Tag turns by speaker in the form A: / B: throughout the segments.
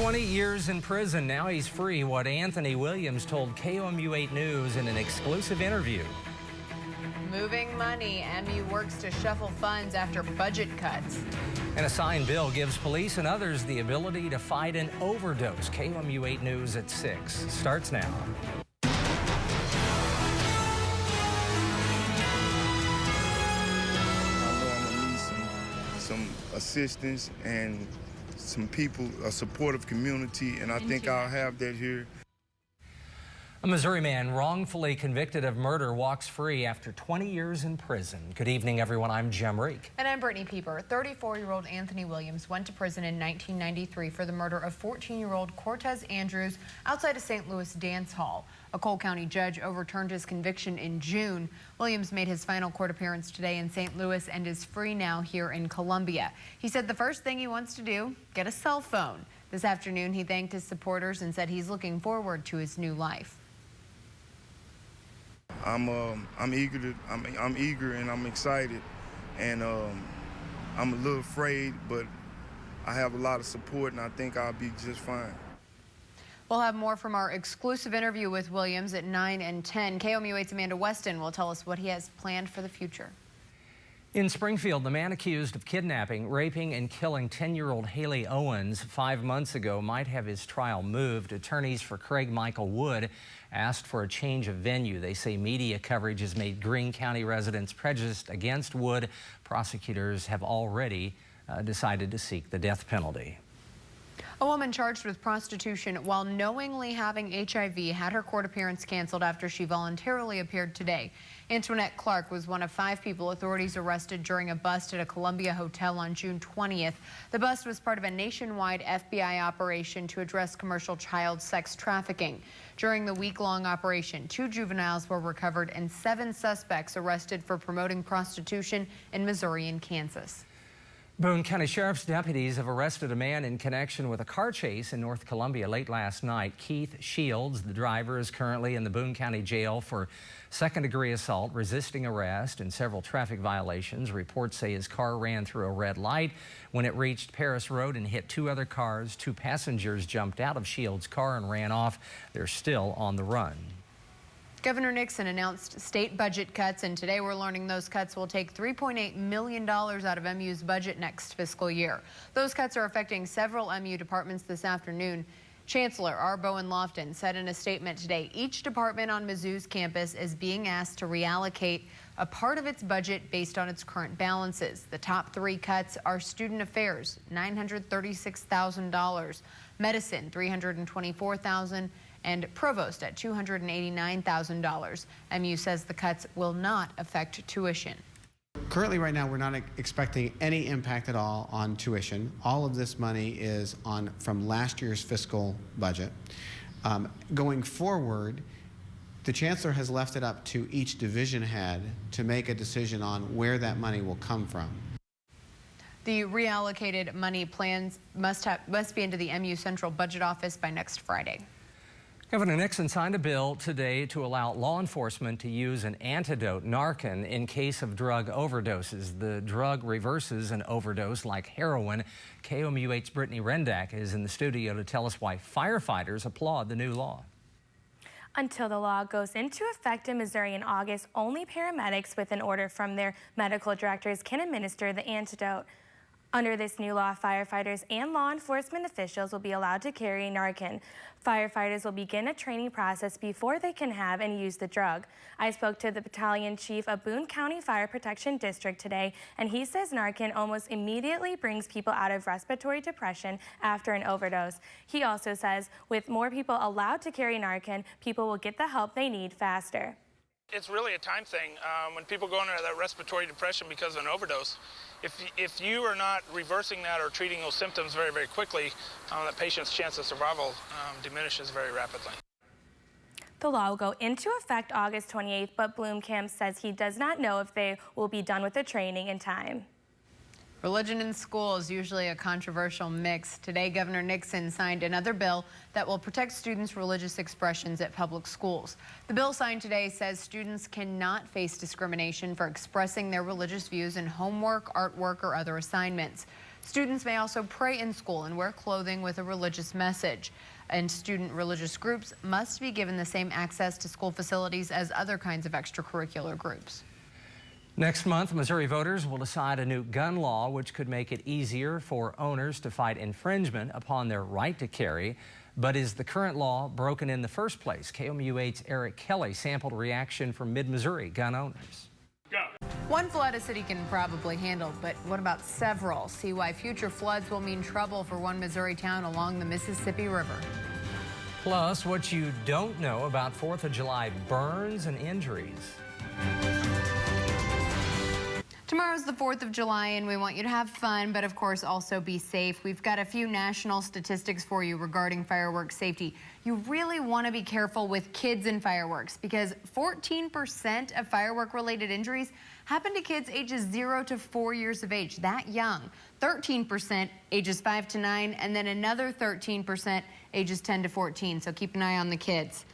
A: 20 years in prison. Now he's free. What Anthony Williams told KOMU 8 News in an exclusive interview.
B: Moving money. MU works to shuffle funds after budget cuts.
A: And a signed bill gives police and others the ability to fight an overdose. KOMU 8 News at 6 starts now.
C: Some assistance and some people, a supportive community, and I think I'll have that here.
A: A Missouri man wrongfully convicted of murder walks free after 20 years in prison. Good evening, everyone. I'm Jim Reek.
B: And I'm Brittany Pieper. 34-year-old Anthony Williams went to prison in 1993 for the murder of 14-year-old Cortez Andrews outside a St. Louis dance hall. A Cole County judge overturned his conviction in June. Williams made his final court appearance today in St. Louis and is free now here in Columbia. He said the first thing he wants to do, get a cell phone. This afternoon, he thanked his supporters and said he's looking forward to his new life.
C: I'm eager and I'm excited, and I'm a little afraid, but I have a lot of support, and I think I'll be just fine.
B: We'll have more from our exclusive interview with Williams at 9 and 10. KOMU 8's Amanda Weston will tell us what he has planned for the future.
A: In Springfield, the man accused of kidnapping, raping, and killing 10-year-old Haley Owens 5 months ago might have his trial moved. Attorneys for Craig Michael Wood asked for a change of venue. They say media coverage has made Greene County residents prejudiced against Wood. Prosecutors have already decided to seek the death penalty.
B: A woman charged with prostitution while knowingly having HIV had her court appearance canceled after she voluntarily appeared today. Antoinette Clark was one of 5 people authorities arrested during a bust at a Columbia hotel on June 20th. The bust was part of a nationwide FBI operation to address commercial child sex trafficking. During the week-long operation, 2 juveniles were recovered and 7 suspects arrested for promoting prostitution in Missouri and Kansas.
A: Boone County Sheriff's deputies have arrested a man in connection with a car chase in North Columbia late last night. Keith Shields, the driver, is currently in the Boone County Jail for second-degree assault, resisting arrest, and several traffic violations. Reports say his car ran through a red light when it reached Paris Road and hit 2 other cars. 2 passengers jumped out of Shields' car and ran off. They're still on the run.
B: Governor Nixon announced state budget cuts, and today we're learning those cuts will take $3.8 million out of MU's budget next fiscal year. Those cuts are affecting several MU departments this afternoon. Chancellor R. Bowen Lofton said in a statement today, each department on Mizzou's campus is being asked to reallocate a part of its budget based on its current balances. The top 3 cuts are student affairs, $936,000, medicine, $324,000, and provost at $289,000. MU says the cuts will not affect tuition.
D: Currently, right now, we're not expecting any impact at all on tuition. All of this money is from last year's fiscal budget. Going forward, the chancellor has left it up to each division head to make a decision on where that money will come from.
B: The reallocated money plans must be into the MU Central Budget Office by next Friday.
A: Governor Nixon signed a bill today to allow law enforcement to use an antidote, Narcan, in case of drug overdoses. The drug reverses an overdose like heroin. KOMU 8's Brittany Rendak is in the studio to tell us why firefighters applaud the new law.
E: Until the law goes into effect in Missouri in August, only paramedics with an order from their medical directors can administer the antidote. Under this new law, firefighters and law enforcement officials will be allowed to carry Narcan. Firefighters will begin a training process before they can have and use the drug. I spoke to the battalion chief of Boone County Fire Protection District today, and he says Narcan almost immediately brings people out of respiratory depression after an overdose. He also says with more people allowed to carry Narcan, people will get the help they need faster.
F: It's really a time thing. When people go into that respiratory depression because of an overdose, if you are not reversing that or treating those symptoms very, very quickly, that patient's chance of survival diminishes very rapidly.
E: The law will go into effect August 28th, but Bloomkamp says he does not know if they will be done with the training in time.
B: Religion in school is usually a controversial mix. Today, Governor Nixon signed another bill that will protect students' religious expressions at public schools. The bill signed today says students cannot face discrimination for expressing their religious views in homework, artwork, or other assignments. Students may also pray in school and wear clothing with a religious message. And student religious groups must be given the same access to school facilities as other kinds of extracurricular groups.
A: Next month, Missouri voters will decide a new gun law which could make it easier for owners to fight infringement upon their right to carry. But is the current law broken in the first place? KOMU 8's Eric Kelly sampled a reaction from mid-Missouri gun owners.
B: One flood a city can probably handle, but what about several? See why future floods will mean trouble for one Missouri town along the Mississippi River.
A: Plus, what you don't know about 4th of July burns and injuries.
B: Tomorrow's the 4th of July, and we want you to have fun, but of course also be safe. We've got a few national statistics for you regarding fireworks safety. You really want to be careful with kids and fireworks because 14% of firework-related injuries happen to kids ages 0 to 4 years of age, that young. 13% ages 5 to 9, and then another 13% ages 10 to 14, so keep an eye on the kids.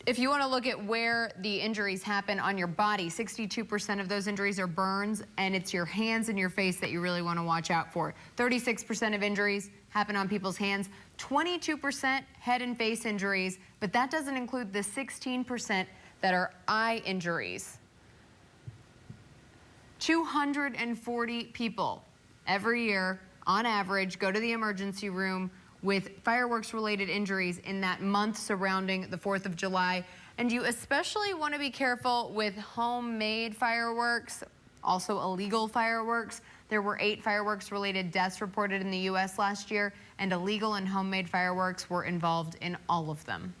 B: If you want to look at where the injuries happen on your body, 62% of those injuries are burns, and it's your hands and your face that you really want to watch out for. 36% of injuries happen on people's hands, 22% head and face injuries, but that doesn't include the 16% that are eye injuries. 240 people every year, on average, go to the emergency room with fireworks-related injuries in that month surrounding the 4th of July. And you especially want to be careful with homemade fireworks, also illegal fireworks. There were 8 fireworks-related deaths reported in the U.S. last year, and illegal and homemade fireworks were involved in all of them.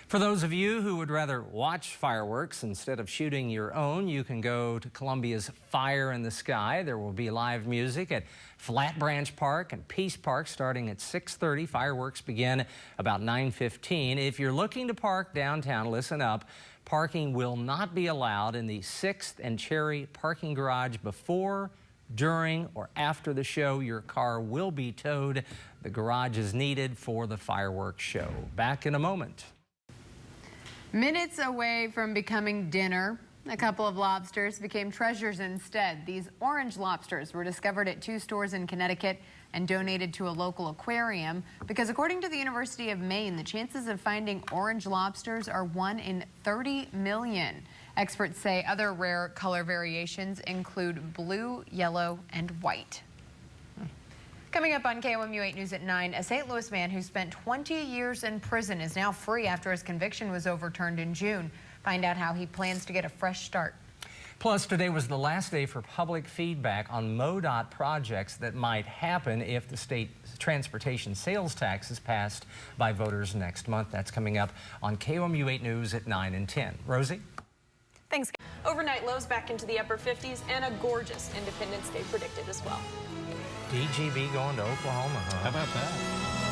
A: For those of you who would rather watch fireworks instead of shooting your own, you can go to Columbia's Fire in the Sky. There will be live music at Flat Branch Park and Peace Park starting at 6:30. Fireworks begin about 9:15. If you're looking to park downtown, listen up. Parking will not be allowed in the 6th and Cherry parking garage before, during, or after the show. Your car will be towed. The garage is needed for the fireworks show. Back in a moment.
B: Minutes away from becoming dinner, a couple of lobsters became treasures instead. These orange lobsters were discovered at 2 stores in Connecticut and donated to a local aquarium because according to the University of Maine, the chances of finding orange lobsters are 1 in 30 million. Experts say other rare color variations include blue, yellow, and white. Coming up on KOMU 8 News at 9, a St. Louis man who spent 20 years in prison is now free after his conviction was overturned in June. Find out how he plans to get a fresh start.
A: Plus, today was the last day for public feedback on MoDOT projects that might happen if the state transportation sales tax is passed by voters next month. That's coming up on KOMU 8 News at 9 and 10. Rosie?
G: Thanks. Overnight lows back into the upper 50s and a gorgeous Independence Day predicted as well.
A: DGB going to Oklahoma, huh?
H: How about that?